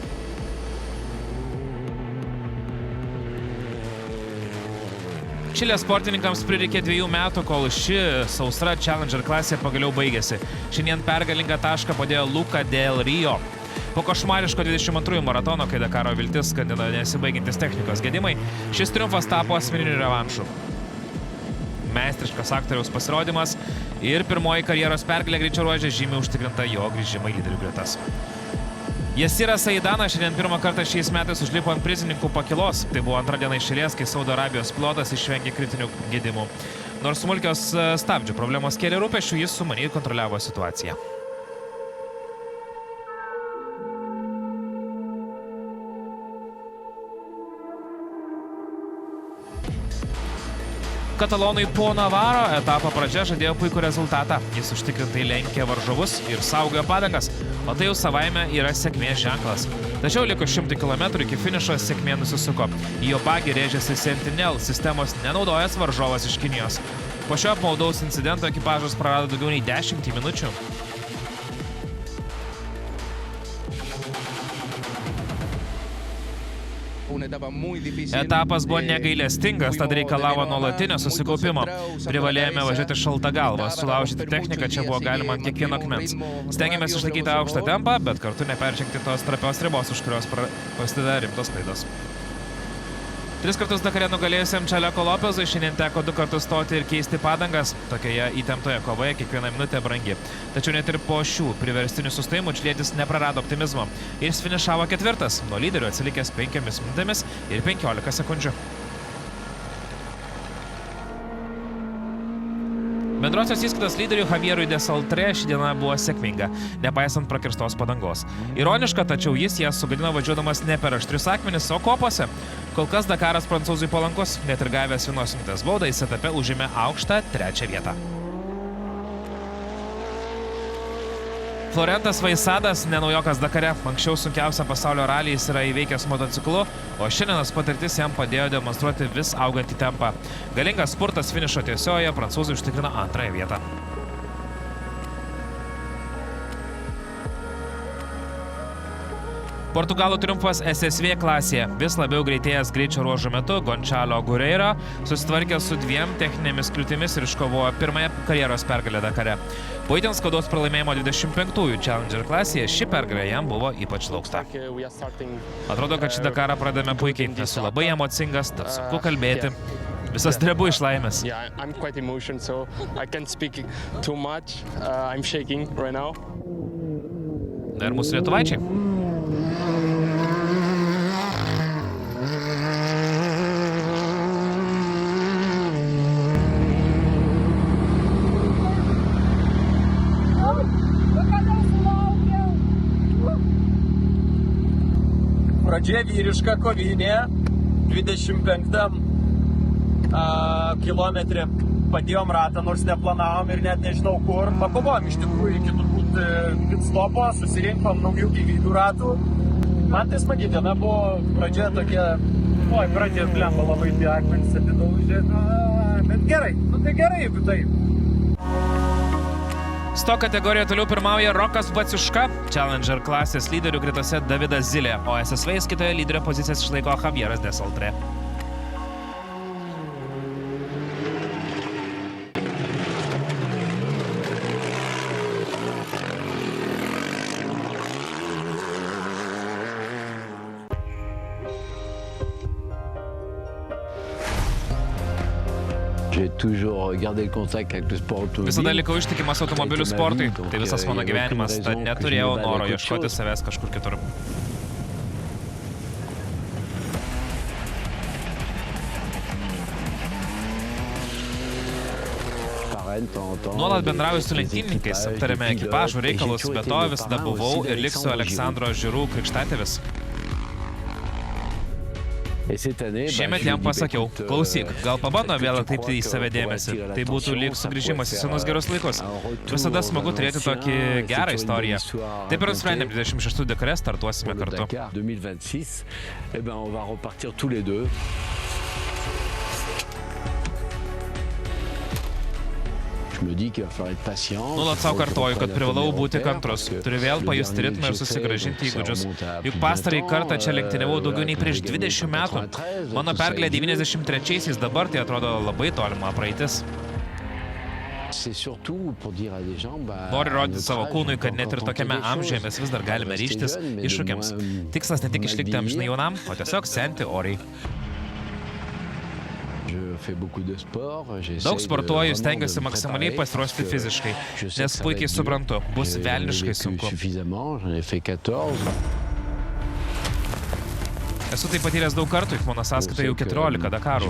Čilės sportininkams prireikė 2 metų, kol ši sausra Challenger klasė pagaliau baigėsi. Šiandien pergalingą tašką padėjo Luca Del Rio. Po košmariško 22 maratono, kai Dakaro viltis skandino nesibaigiantis technikos gedimai, šis triumfas tapo asmeniniu revanšu. Meistriškas aktoriaus pasirodymas ir pirmoji karjeros pergalė greičio ruože žymiai užtikrinta jo grįžimą į lyderių gretas. Yasiras Saidanas šiandien pirmą kartą šiais metais užlipo ant prizininkų pakilos. Tai buvo antra diena iš eilės, kai Saudo Arabijos pilotas išvengė kritinių gedimų. Nors smulkios stabdžių problemos kėlė rūpesčių, jis sumaniai kontroliavo situaciją. Katalonui po Navaro etapo pradžia žadėjo puikų rezultatą. Jis užtikrintai lenkė varžovus ir saugojo padangas, o tai jau savaime yra sėkmės ženklas. Tačiau likus 100 km iki finišo sėkmė nusisuko. Į jo bagį rėžėsi Sentinel sistemos nenaudojęs varžovas iš Kinijos. Po šio apmaudaus incidento ekipažas prarado daugiau nei 10 minučių. Etapas buvo negailestingas, tad reikalavo nuolatinio susikaupimo. Privalėjome važiuoti šalta galva, sulaužyti techniką čia buvo galima ant kiekvieno akmens. Stengiamės išlaikyti aukštą tempą, bet kartu neperžengti tos trapios ribos, už kurios prasideda rimtos klaidos. 3 kartus Dakare nugalėjusiam Čaleko Lopezui šiandien teko 2 kartus stoti ir keisti padangas. Tokioje įtemptoje kovoje kiekviena minutė brangi. Tačiau net ir po šių priverstinių sustojimų čilietis neprarado optimizmo. Jis finišavo 4, nuo lyderio atsilikęs 5 minutėmis ir 15 sekundžių. Bendrosios įskaitos lyderiui Javierui de Saltre ši diena buvo sėkminga, nepaisant prakirstos padangos. Ironiška, tačiau jis jas sugadino važiuodamas ne per aštrius akmenis, o kopose. Kol kas Dakaras prancūzui palankus, net ir gavęs 1 minutės baudą, jis etape užėmė aukštą 3 vietą. Florentas Vaisadas, nenaujokas Dakare, anksčiau sunkiausią pasaulio ralį jis yra įveikęs motociklu, o šiandienos patirtis jam padėjo demonstruoti vis augantį tempą. Galingas spurtas finišo tiesiojoje prancūzai užtikrino 2 vietą. Portugalų triumfas SSV klasėje. Vis labiau greitėjęs greičio ruožo metu Gonçalo Guerreiro susitvarkė su 2 techninėmis kliūtimis ir iškovojo 1 karjeros pergalę Dakare. Po itin skaudaus pralaimėjimo 25-ųjų Challenger klasėje ši pergalė jam buvo ypač laukta. Atrodo, kad šį Dakarą pradėjome puikiai. Esu labai emocingas, tad sunku kalbėti. Visas drebu iš laimės. Ir mūsų lietuvaičiai. Pradžia vyriška kovinė, 25 kilometrė. Padėjom ratą, nors neplanavom ir net nežinau kur. Pakovojom iš tikrųjų iki turbūt pitstopo, susirinkom naujų gyvybių ratų. Man tai smagi diena buvo, pradžia tokia, pradžia blemba labai tie akmenys atidaužė. Bet gerai, tai gerai, jeigu taip. Sto kategorijoje toliau pirmauja Rokas Baciuška, Challenger klasės lyderių gretose Davidas Zilė, o SSV kitoje lyderio pozicijas išlaiko Javieras de Saltre. Visada likau ištikimas automobilių sportui, tai visas mano gyvenimas, tad neturėjau noro ieškoti savęs kažkur kitur. Nuolat bendrauju su lenktynininkais, aptarėme ekipažų reikalus, be to visada buvau ir liksiu Aleksandro Žirų krikštatėvis. Šiemet jam pasakiau, klausyk, gal pabando vėl atkreipti į save dėmesį. Tai būtų lyg sugrįžimas į senus gerus laikus. Visada smagu turėti tokį gerą istoriją. Taip ir nusprendėm 26 Dakare startuosime kartu. Nuolat savo kartoju, kad privalau būti kantrus. Turiu vėl pajusti ritmą ir susigrąžinti įgūdžius. Juk pastarąjį kartą čia lenktyniavau daugiau nei prieš 20 metų. Mano pergalė 93-aisiais, dabar tai atrodo labai tolima praeitis. Noriu rodyti savo kūnui, kad net ir tokiame amžiuje mes vis dar galime ryžtis iššūkiams. Tikslas ne tik išlikti amžinai jaunam, o tiesiog senti oriai. Daug sportuoju, stengiuosi maksimaliai pasiruošti fiziškai, nes puikiai suprantu, bus velniškai sunku. Esu tai patyręs daug kartų, mano sąskaita jau 14 Dakarų.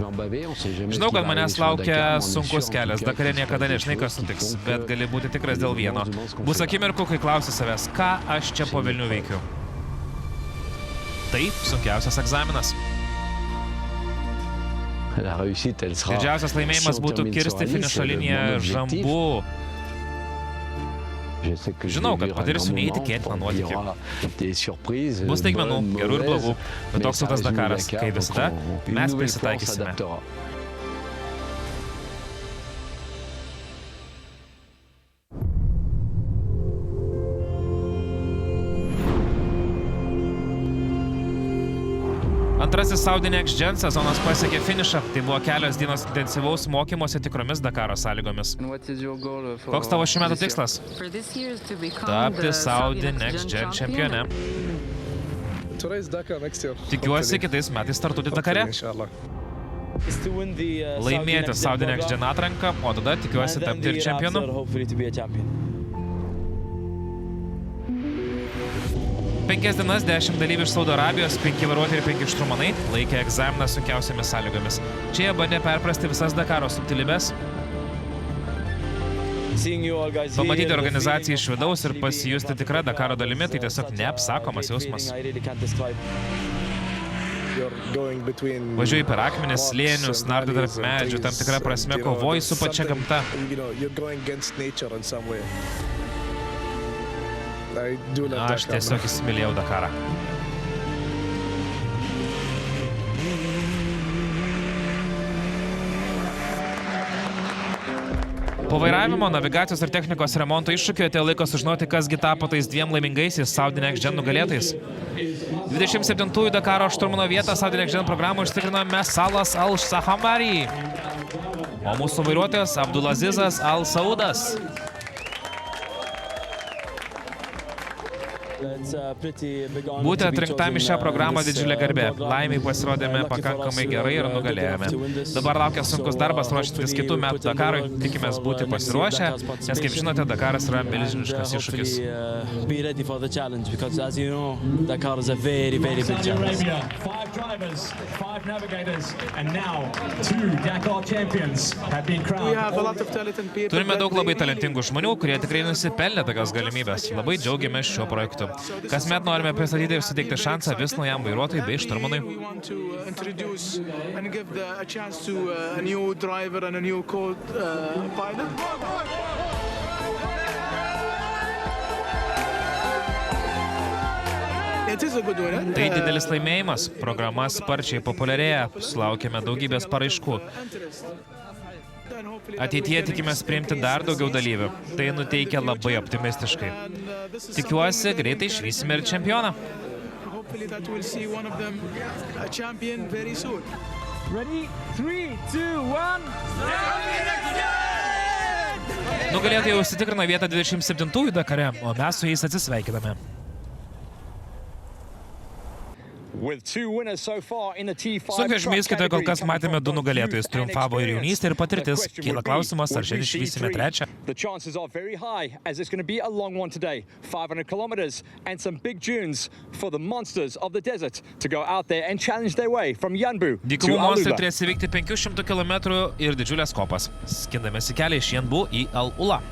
Žinau, kad manęs laukia sunkus kelias, Dakare niekada nežinai, kas nutiks, bet gali būti tikras dėl vieno. Bus akimirkų, kai klausi savęs, ką aš čia po velnių veikiu. Tai sunkiausias egzaminas. Didžiausias laimėjimas būtų kirsti finišo liniją žambu. Žinau, kad patirsiu neįtikėtiną nuotykį. Bus staigmenų, gerų ir blogų, bet toks jau tas Dakaras, kai visada mes prisitaikysime. Antrasis Saudi Next Gen sezonas pasiekė finišą. Tai buvo kelios dienos intensyvaus mokymosi tikromis Dakaro sąlygomis. Koks tavo šių metų tikslas? Tapti Saudi Next Gen čempione. Tikiuosi kitais metais startuoti Dakare. Laimėti Saudi Next Gen atranką, o tada tikiuosi tapti ir čempionu. 5 dienas, 10 dalyvių iš Saudo Arabijos, 5 vairuotojai ir 5 šturmanai laikė egzaminą sunkiausiamis sąlygomis. Čia jie bandė perprasti visas Dakaro subtilybes, pamatyti organizaciją iš vidaus ir pasijusti tikrą Dakaro dalimi, tai tiesiog neapsakomas jausmas. Važiuoji per akmenis, slėnius, nardi tarp medžių, tam tikrą prasme kovoji su pačia gamta. Aš tiesiog įsimylėjau Dakarą. Po vairavimo, navigacijos ir technikos remonto iššūkio atėjo laikas sužinoti, kasgi tapo tais dviem laimingaisiais Saudi Next Gen nugalėtais. 27-ųjų Dakaro šturmano vietą Saudi Next Gen programą užtikrino Mesalas Al-Sahamari, o mūsų vairuotojas Abdulazizas Al-Saudas. Būti atrinktam į šią programą didžiulė garbė. Laimiai pasirodėme pakankamai gerai ir nugalėjome. Dabar laukia sunkus darbas ruoštis kitų metų Dakarui. Tikimės būti pasiruošę, nes kaip žinote, Dakaras yra milžiniškas iššūkis. Turime daug labai talentingų žmonių, kurie tikrai nusipelnė tokios galimybės. Labai džiaugiamės šiuo projektu. Kasmet norime pristatyti ir suteikti šansą vis naujam vairuotojui bei šturmanui. Tai didelis laimėjimas. Programa sparčiai populiarėja, sulaukėme daugybės paraiškų. Ateityje tikimės priimti dar daugiau dalyvių. Tai nuteikia labai optimistiškai. Tikiuosi, greitai išvysime ir čempioną. Nugalėtojai jau užsitikrino vietą 27-ųjų Dakare, o mes su jais atsisveikiname. Sunkvežimių įskaitoje kol kas matėme 2 nugalėtojus. Triumfavo ir jaunystė, ir patirtis. Kyla klausimas, ar šiandien išvysime trečią. Dykumų monstrai turės įveikti 500 km ir didžiulės kopas. Skindamėsi kelią iš Janbu į Al-Ula.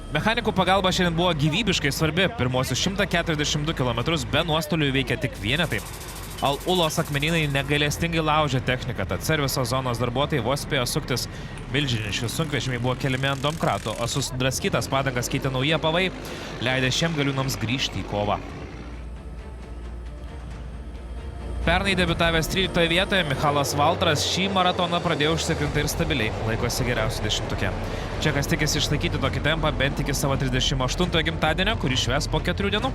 Mechanikų pagalba šiandien buvo gyvybiškai svarbi. Pirmosius 142 km be nuostolių įveikė tik vienetai. Al-Ulos akmenynai negailestingai laužė techniką, tad serviso zonos darbuotojai vos spėjo suktis. Milžiniški sunkvežimiai buvo keliami ant domkrato, o sudraskytas padangas keitė nauji apavai, leidė šiem galiūnams grįžti į kovą. Pernai debiutavęs 13 vietoje Michalas Valtras šį maratoną pradėjo užsikrinti ir stabiliai, laikosi geriausių 10-tuke. Čekas tikisi išlaikyti tokį tempą bent iki savo 38 gimtadienio, kurį švęs po 4 dienų.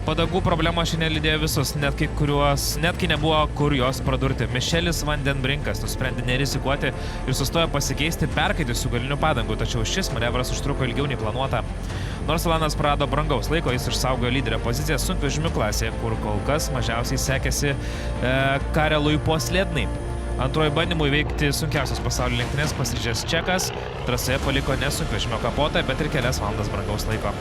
Padangų problema šiandien lydėjo visus, net kai nebuvo kur jos pradurti. Mišelis Vandenbrinkas nusprendė nerizikuoti ir sustojo pasikeisti perkaitusių galinių padangų, tačiau šis manevras užtruko ilgiau nei planuota. Nors Alanas prarado brangaus laiko, jis išsaugojo lyderio poziciją sunkvežimių klasėje, kur kol kas mažiausiai sekėsi Karelui Poslednai. Antrojo bandymu įveikti sunkiausios pasaulio lenktynės pasiryžęs Čekas, trasoje paliko ne sunkvežimio kapotą, bet ir kelias valandas brangaus laiko.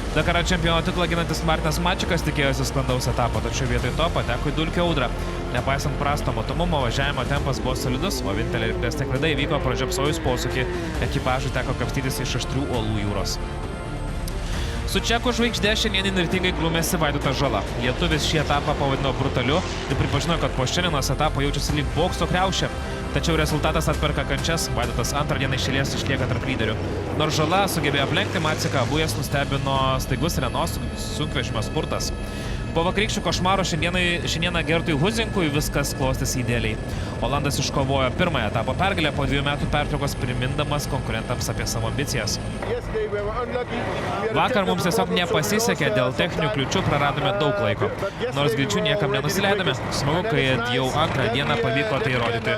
Dakaro čempiono titulą ginantis Martinas Mačikas tikėjosi sklandaus etapo, tačiau vietoj to pateko į dulkių audrą. Nepaisant prasto matomumo, važiavimo tempas buvo solidus, o vienintelė rimtesnė klaida įvyko pražiopsojus posūkį. Ekipažui teko kapstytis iš aštrių uolų jūros. Su Čekų žvaigždė šiandien įnirtingai glūmėsi Vaidotas Žala. Lietuvis šį etapą pavadino brutaliu ir pripažino, kad po šiandienos etapo jaučiasi lyg bokso kriaušė. Tačiau rezultatas atperka kančias, Vaidotas antrą dieną iš eilės išlieka tarp lyderių. Nors Žala sugebėjo aplenkti Maciką, abu jas nustebino staigus Renault sunkvežimio spurtas. Po vakarykščių košmaro šiandieną Gertui Huzinkui viskas klostėsi idealiai. Olandas iškovojo pirmąją etapo pergalę po 2 metų pertraukos, primindamas konkurentams apie savo ambicijas. Vakar mums tiesiog nepasisekė, dėl techninių kliūčių praradome daug laiko. Nors greičių niekam nenusileidome, smagu, kad jau antrą dieną pavyko tai įrodyti.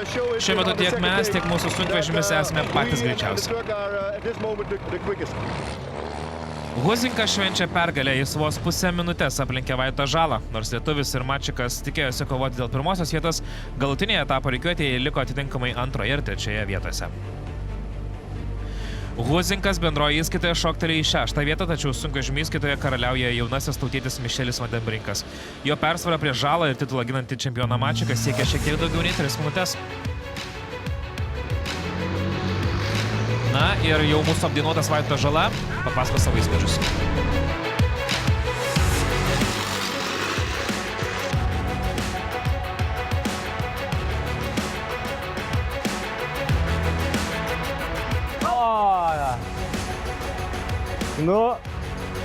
Šiuo metu tiek mes, tiek mūsų sunkvežimis esame patys greičiausi. Huzinkas švenčia pergalę, jis vos pusę minutės aplenkė Vaidotą Žalą. Nors lietuvis ir Mačikas tikėjosi kovoti dėl pirmosios vietos, galutinėje etapo rikiuotėje liko atitinkamai 2. ir 3. vietose. Huzinkas bendroje įskaitoje šoktelėjo į 6. vietą, tačiau sunkvežimių įskaitoje karaliauja jaunasis tautietis Mišelis Vandenbrinkas. Jo persvara prieš Žalą ir titulą ginantį čempioną Mačiką siekia šiek tiek daugiau nei 3 minutės. Na ir jau mūsų apdainuotas Vaidotas Žala papasako savo įspūdžius.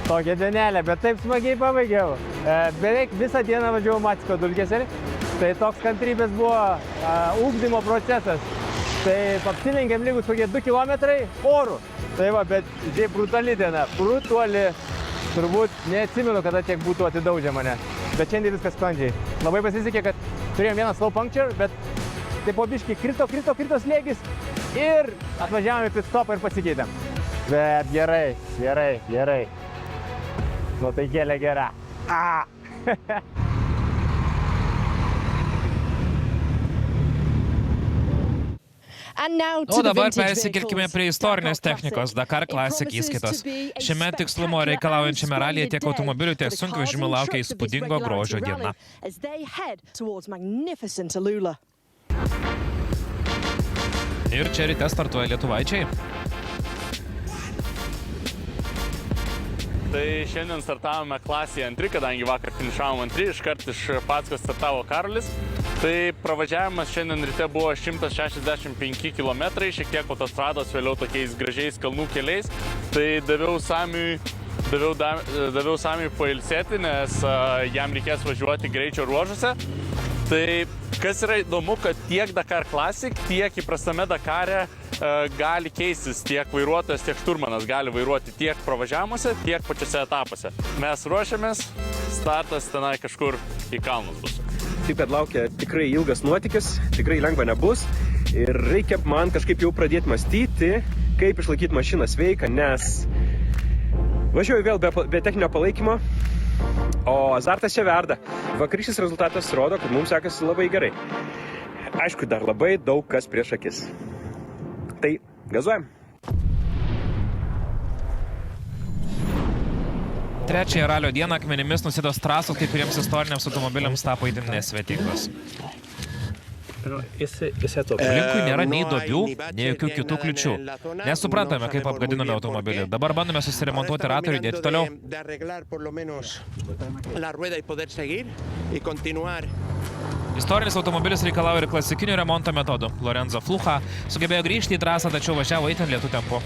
Tokia dienelė, bet taip smagiai pabaigiau. Beveik visą dieną važiavau Maciko dulkėse, tai toks kantrybės buvo ugdymo procesas. Tai apsilenkėm lygus kokie 2 kilometrai orų. Tai va, bet žiai brutali diena, brutali. Turbūt neatsimenu, kada tiek būtų atidaužę mane. Bet šiandien viskas sklandžiai. Labai pasisekė, kad turėjom vieną slow puncture, bet tai po biškį krito slėgis ir atvažiavome pit stopą ir pasikeitėm. Bet gerai. Nuotaikėlė gera. O dabar persikirkime prie istorinės technikos Dakar Classic įskaitos. Šiame tikslumo reikalaujančiame ralyje tiek automobilių, tiek sunkvežimių laukia įspūdingo grožio diena. Ir čia ryte startuoja lietuvaičiai. Tai šiandien startavome klasėje 2, kadangi vakar finišavom 2, iškart iš Patskos startavo Karolis. Tai pravažiavimas šiandien ryte buvo 165 km, šiek tiek autostrados, vėliau tokiais gražiais kalnų keliais. Tai daviau Samiui pailsėti, nes jam reikės važiuoti greičio ruožuose. Tai kas yra įdomu, kad tiek Dakar Classic, tiek įprastame Dakare gali keistis, tiek vairuotojas, tiek šturmanas gali vairuoti tiek pravažiavimuose, tiek pačiose etapuose. Mes ruošiamės, startas tenai kažkur į kalnus bus. Taip, kad laukia tikrai ilgas nuotykis, tikrai lengva nebus ir reikia man kažkaip jau pradėti mąstyti, kaip išlaikyti mašiną sveiką, nes važiuoju vėl be techninio palaikymo, o azartas čia verda. Vakarykštis rezultatas rodo, kad mums sekasi labai gerai. Aišku, dar labai daug kas prieš akis. Tai gazuojam. Trečiąją ralio dieną akmenimis nusėdos trasos kai kuriems istoriniams automobiliams tapo itin nesvetingos. Aplinkui nėra nei duobių, nei jokių kitų kliučių. Nesuprantame, kaip apgadinome automobilį. Dabar bandome susiremontuoti ratą ir judėti toliau. Istorinis automobilis reikalauja ir klasikinių remonto metodų. Lorenzo Flucha sugebėjo grįžti į trasą, tačiau važiavo itin lėtu tempu.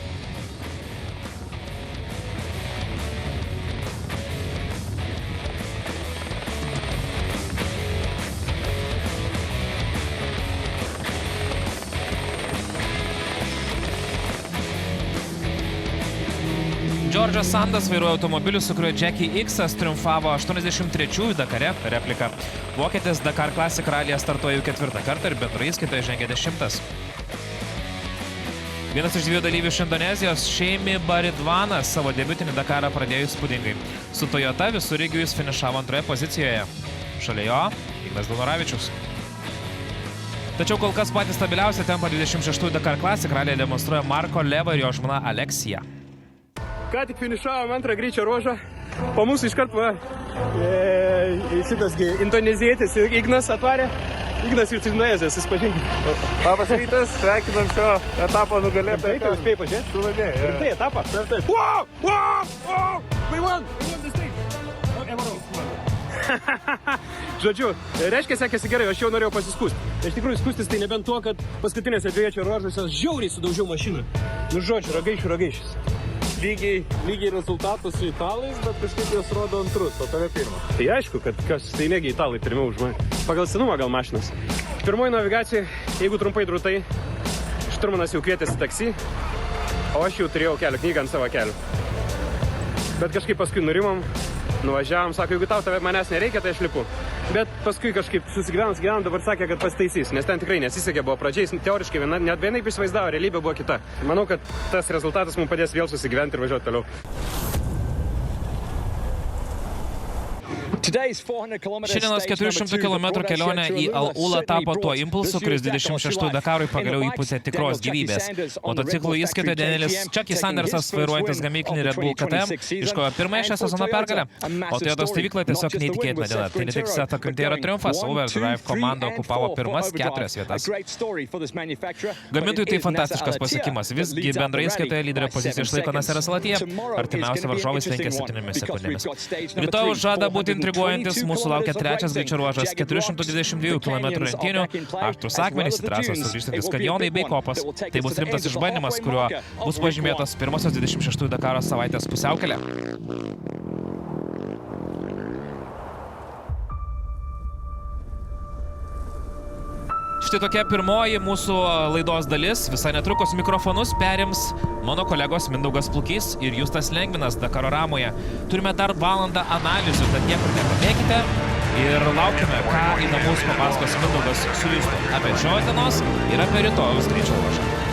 Džordžas Sandas vairuoja automobilių, su kuriuo Jackie X'as triumfavo 83-ųjų Dakare, replika. Vokietis Dakar Classic Rallyje startuoja jau 4. kartą ir bendroje įskaitoje žengia 10. Vienas iš 2 dalyvių iš Indonezijos, Šeimi Baridvanas, savo debiutinį Dakarą pradėjo įspūdingai. Su Toyota visureigiu jis finišavo 2 pozicijoje. Šalia jo Ignas Daunoravičius. Tačiau kol kas patys stabiliausią tempą 26-ųjų Dakar Classic Rallyje demonstruoja Marko Leva ir jo žmona Aleksija. Ką tik finišavom antrą greičio ruožą, po mūsų iškart šitas indonezietis Ignas atvarė. Ignas iš Indonezijos, susipažinkit. Labas rytas, sveikinam šio etapo nugalėtoją. Taip, spėjai pažiūrėti? Tu laimėjai. Ir tai etapą? Taip. Wow! We won the stage! Žodžiu, reiškia, sekėsi gerai, aš jau norėjau pasiskūsti. Iš tikrųjų, skūstis tai nebent tuo, kad paskutinėse dvieječio ruožuose žiauriai sudaužiau mašiną. Nu, žodžiu, ragaišius. Lygiai rezultatus su italais, bet kažkaip jos rodo antrus, o tave pirmą. Tai aišku, kad tai negi italai pirmiau už mane. Pagal senumą gal mašinas. Pirmoji navigacija, jeigu trumpai drūtai, šturmanas jau kvietėsi taksi, o aš jau turėjau kelio knygą ant savo kelių. Bet kažkaip paskui nurimom, nuvažiavom, sako, jeigu tau manęs nereikia, tai aš lipu. Bet paskui kažkaip susigyvenam, dabar sakė, kad pasitaisys, nes ten tikrai nesisekė, buvo pradžiais, teoriškai net vienaip įsivaizdavo, realybė buvo kita. Manau, kad tas rezultatas mums padės vėl susigyventi ir važiuoti toliau. Šiandienos 400 km kelionė į Al-Ula tapo tuo impulsu, kuris 26 Dakarui pagaliau įpūtė tikros gyvybės. Motociklų įskaitoje Danielis Chucky Sandersas, vairuojantis gamyklinį Red Bull KTM, iškovojo pirmąją šią sezono pergalę, o Toyota stovykloje tiesiog neįtikėtina diena. Tai ne tik Seto Quintero triumfas, Overdrive komanda okupavo pirmas 4 vietas. Gamintojui tai fantastiškas pasiekimas, visgi bendroje įskaitoje lyderio poziciją išlaiko Naseras Al-Attija, artimiausi varžovai 5-7 sekundėmis. Rytoj žada būti intriguojantis, mūsų laukia 3 greičio ruožas, 422 km lenktynių, aštrūs akmenys į trasą, sugrįžtantys kanjonai bei kopos. Tai bus rimtas išbandymas, kuriuo bus pažymėtos pirmosios 26 Dakaro savaitės pusiaukelė. Štai tokia pirmoji mūsų laidos dalis. Visai netrukus mikrofonus perims mano kolegos Mindaugas Plukys ir Justas Lengvinas Dakaro Ramoje. Turime dar valandą analizių, tad niekur nepabėkite ir laukime, ką į namus papasakos Mindaugas su Justu apie šios dienos ir apie rytojaus greičio ruožą.